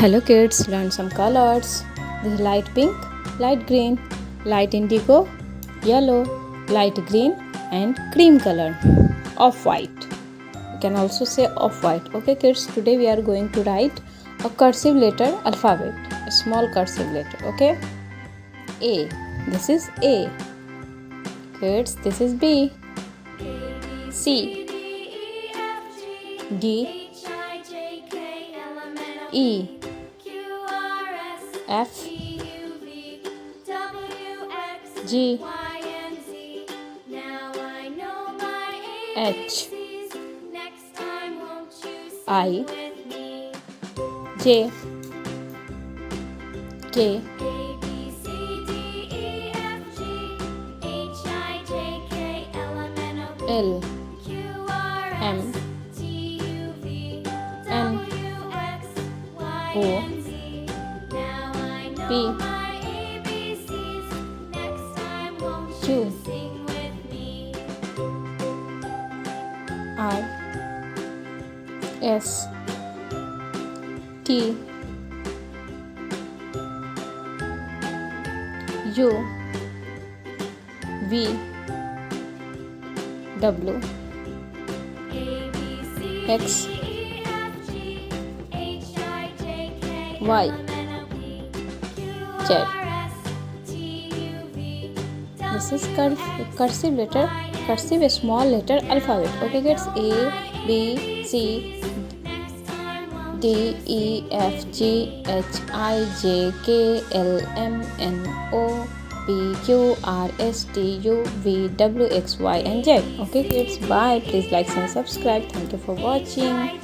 Hello kids, learn some colors. This is light pink, light green, light indigo, yellow, light green and cream color, off-white. You can also say off-white. Okay kids, today we are going to write a cursive letter alphabet, a small cursive letter. Okay, A. This is A. Kids, this is B. C. D. E. F. G. H. I. J. K. L. M. N. O. P. Q. R. S. T. U. V. W. X. Y. Z. This is cursive letter, cursive small letter alphabet. Okay kids, A, B, C, D, E, F, G, H, I, J, K, L, M, N, O, P, Q, R, S, T, U, V, W, X, Y and Z. Okay kids, bye. Please like and subscribe. Thank you for watching.